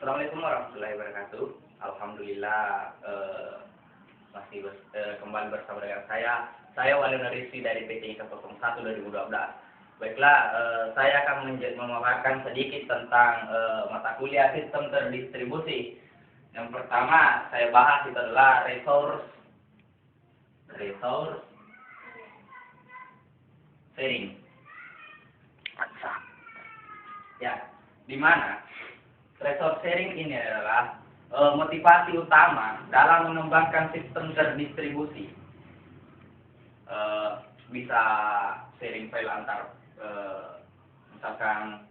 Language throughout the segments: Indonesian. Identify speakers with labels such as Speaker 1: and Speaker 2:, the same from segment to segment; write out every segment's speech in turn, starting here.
Speaker 1: Assalamualaikum warahmatullahi wabarakatuh. Alhamdulillah kembali bersama dengan saya Wali Rizky dari PT IKA 01 2012. Baiklah, saya akan memaparkan sedikit tentang mata kuliah sistem terdistribusi. Yang pertama saya bahas itu adalah resource sharing. Ya, di mana resource sharing ini adalah motivasi utama dalam mengembangkan sistem terdistribusi. Bisa sharing file antar misalkan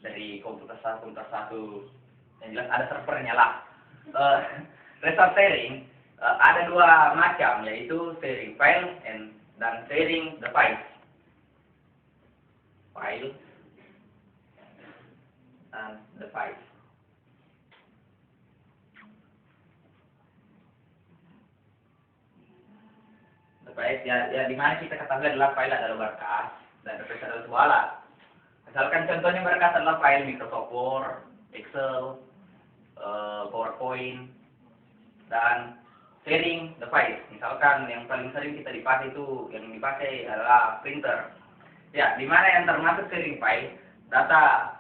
Speaker 1: dari komputer satu yang jelas ada servernya lah. Resource sharing ada dua macam, yaitu sharing file dan sharing device. File and device. Device ya di mana kita ketahui adalah file adalah berkas dan device adalah sebuah alat. Misalkan contohnya berkas adalah file Microsoft Word, Excel, PowerPoint, dan sharing device. Misalkan yang paling sering kita dipakai adalah printer. Ya, di mana yang termasuk sharing file, data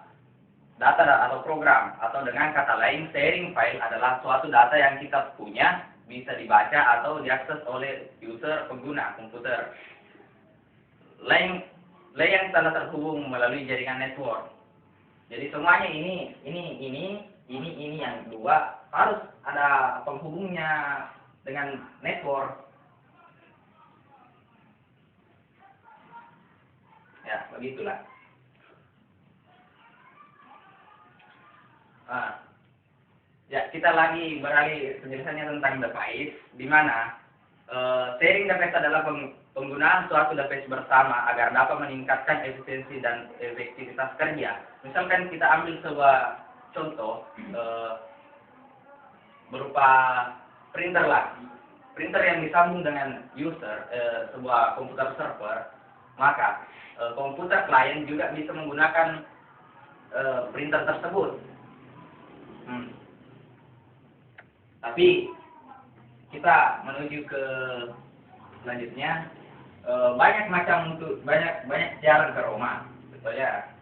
Speaker 1: atau program, atau dengan kata lain sharing file adalah suatu data yang kita punya bisa dibaca atau diakses oleh pengguna komputer lain yang telah terhubung melalui jaringan network. Jadi semuanya ini yang dua harus ada penghubungnya dengan network. Ya, begitulah. Ya, kita lagi beralih penjelasannya tentang device, di mana sharing device adalah penggunaan suatu device bersama agar dapat meningkatkan efisiensi dan efektivitas kerja. Misalkan kita ambil sebuah contoh berupa printer lah, printer yang disambung dengan user, sebuah komputer server, maka komputer klien juga bisa menggunakan printer tersebut. Tapi kita menuju ke selanjutnya, banyak cara ke Roma, sebetulnya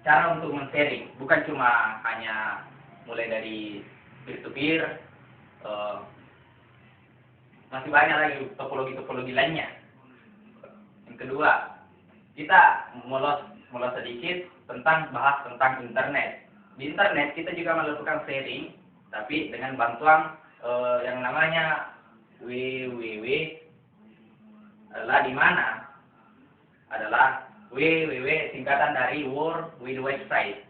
Speaker 1: cara untuk men-sharing, bukan cuma hanya mulai dari peer to peer, masih banyak lagi topologi lainnya. Yang kedua, kita mulos sedikit bahas tentang internet. Di internet kita juga melakukan sharing, tapi dengan bantuan yang namanya www adalah www singkatan dari World Wide Website.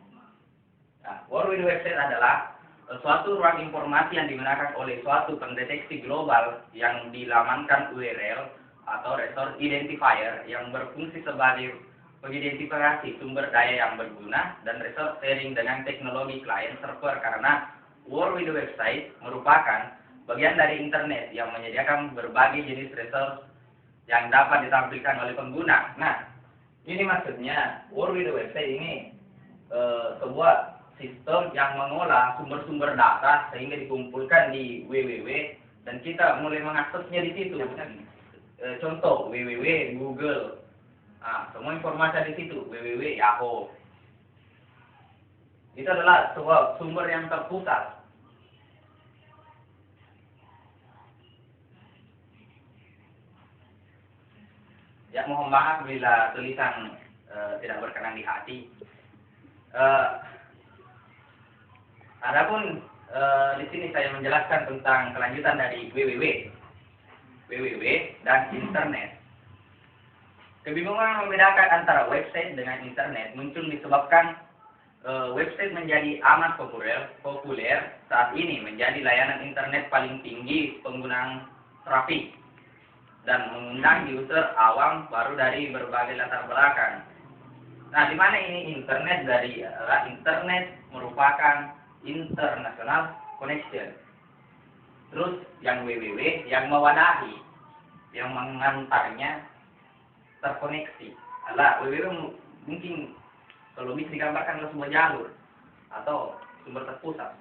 Speaker 1: Nah, World Wide Website adalah suatu ruang informasi yang digunakan oleh suatu pendeteksi global yang dilamankan URL atau resource identifier yang berfungsi sebagai mengidentifikasi sumber daya yang berguna dan resource sharing dengan teknologi client server, karena World Wide Website merupakan bagian dari internet yang menyediakan berbagai jenis resource yang dapat ditampilkan oleh pengguna. Nah, ini maksudnya World Wide Website ini sebuah sistem yang mengolah sumber-sumber data sehingga dikumpulkan di www dan kita mulai mengaksesnya di situ. Contoh www Google. Semua informasi di situ, www Yahoo. Itu adalah sebuah sumber yang terpusat. Ya, mohon maaf bila tulisan tidak berkenan di hati. Adapun di sini saya menjelaskan tentang kelanjutan dari www dan internet. Kebingungan membedakan antara website dengan internet muncul disebabkan website menjadi amat populer saat ini, menjadi layanan internet paling tinggi penggunaan trafik dan mengundang user awam baru dari berbagai latar belakang. Nah, di mana ini internet internet merupakan international connection. Terus yang www yang mewadahi, yang mengantarnya terkoneksi. www mungkin kalau bisa digambarkan adalah sebuah jalur. atau sumber terpusat.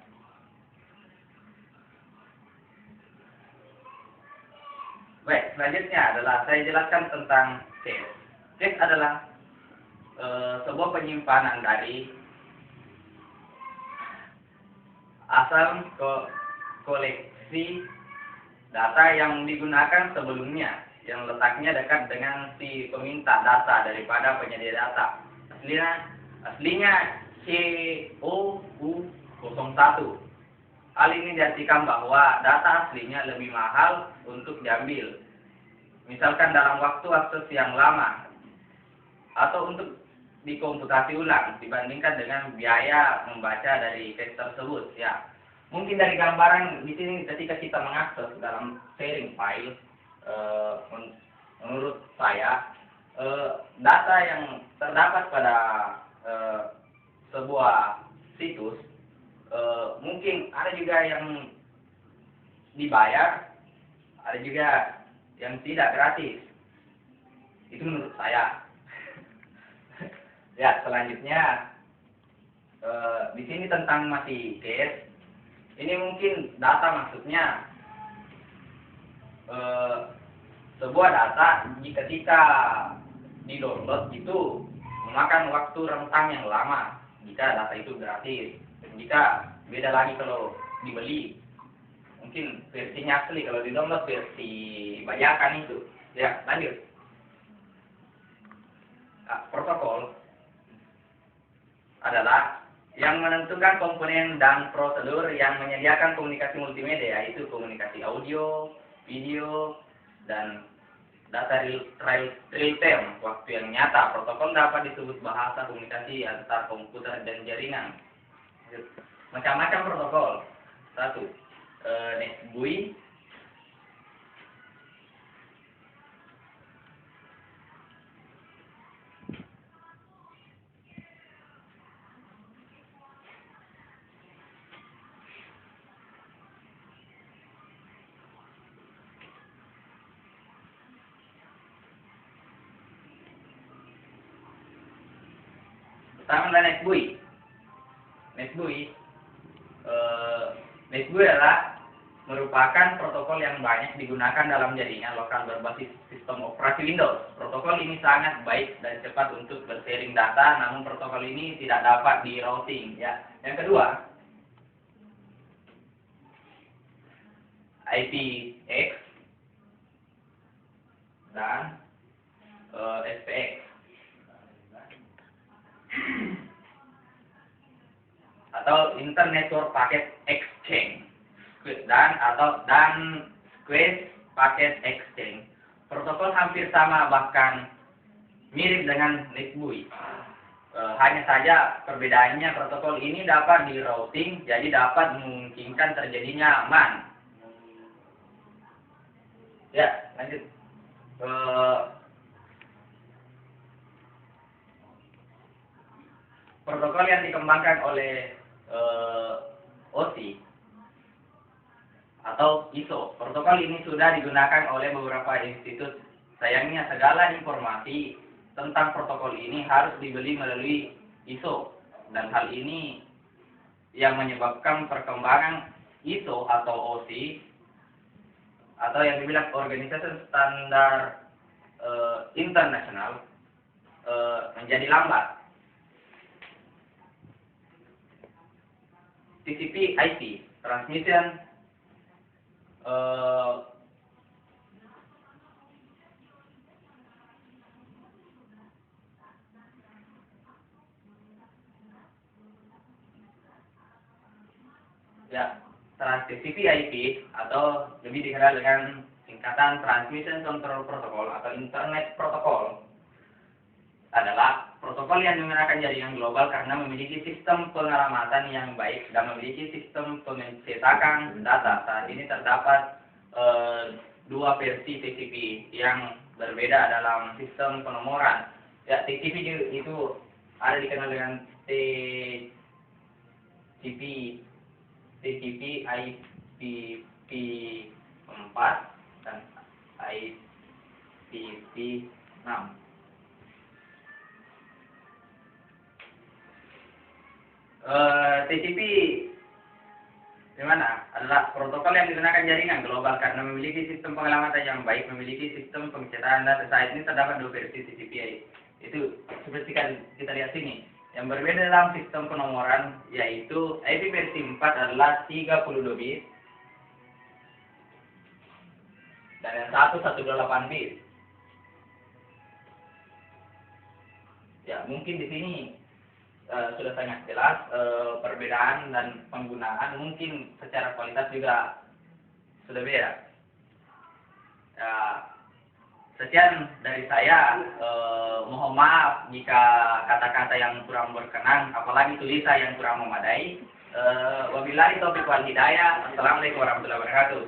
Speaker 1: Baik, selanjutnya adalah saya jelaskan tentang cache. Cache adalah sebuah penyimpanan dari asal koleksi data yang digunakan sebelumnya, yang letaknya dekat dengan si peminta data daripada penyedia data. Aslinya COU01. Hal ini diartikan bahwa data aslinya lebih mahal untuk diambil, misalkan dalam waktu akses yang lama, atau untuk dikomputasi ulang dibandingkan dengan biaya membaca dari cache tersebut. Ya, mungkin dari gambaran di sini ketika kita mengakses dalam sharing file, menurut saya data yang terdapat pada sebuah situs mungkin ada juga yang dibayar, ada juga yang tidak gratis. Itu menurut saya. Ya, selanjutnya di sini tentang masih cache. Ini mungkin data maksudnya sebuah data ketika di-download itu memakan waktu rentang yang lama jika data itu gratis. Jika beda lagi kalau dibeli, mungkin versinya asli, kalau di download versi bajakan itu. Ya, lanjut. Protokol adalah yang menentukan komponen dan prosedur yang menyediakan komunikasi multimedia, yaitu komunikasi audio, video, dan data real time, waktu yang nyata. Protokol dapat disebut bahasa komunikasi antar komputer dan jaringan. Macam-macam protokol. 1. NetBEUI. Pertama adalah NetBEUI. NetBEUI adalah merupakan protokol yang banyak digunakan dalam jaringan lokal berbasis sistem operasi Windows. Protokol ini sangat baik dan cepat untuk bersharing data, namun protokol ini tidak dapat di routing. Ya. Yang kedua, IPX dan SPX. Atau Internet Network Packet Exchange dan Square Packet Exchange. Protokol hampir sama, bahkan mirip dengan NetBEUI. Hanya saja perbedaannya protokol ini dapat di routing, jadi dapat memungkinkan terjadinya MAN. Ya, lanjut. Protokol yang dikembangkan oleh OSI atau ISO. Protokol ini sudah digunakan oleh beberapa institut. Sayangnya segala informasi tentang protokol ini harus dibeli melalui ISO, dan hal ini yang menyebabkan perkembangan ISO atau OSI atau yang dibilang Organisasi Standar Internasional menjadi lambat. TCP/IP transmission TCP/IP atau lebih dikenal dengan singkatan Transmission Control Protocol atau Internet Protocol adalah protokol yang menggunakan jaringan global karena memiliki sistem pengalamatan yang baik dan memiliki sistem pencetakan data. Saat ini terdapat dua versi TCP yang berbeda dalam sistem penomoran. Ya, TCP itu ada dikenal dengan TCP IPv4 dan IPv6. TCP gimana? Adalah protokol yang digunakan jaringan global karena memiliki sistem pengelamatan yang baik, memiliki sistem pencetakan data. Saat ini terdapat 2 versi TCP. Itu seperti kan kita lihat sini. Yang berbeda dalam sistem penomoran yaitu IP versi 4 adalah 32 bit dan yang 118 bit. Ya, mungkin di sini sudah sangat jelas perbedaan dan penggunaan, mungkin secara kualitas juga sudah beda. Ya, sekian dari saya. Mohon maaf jika kata-kata yang kurang berkenan, apalagi tulisan yang kurang memadai. Wabillahi taufiq wal hidayah. Assalamualaikum warahmatullahi wabarakatuh.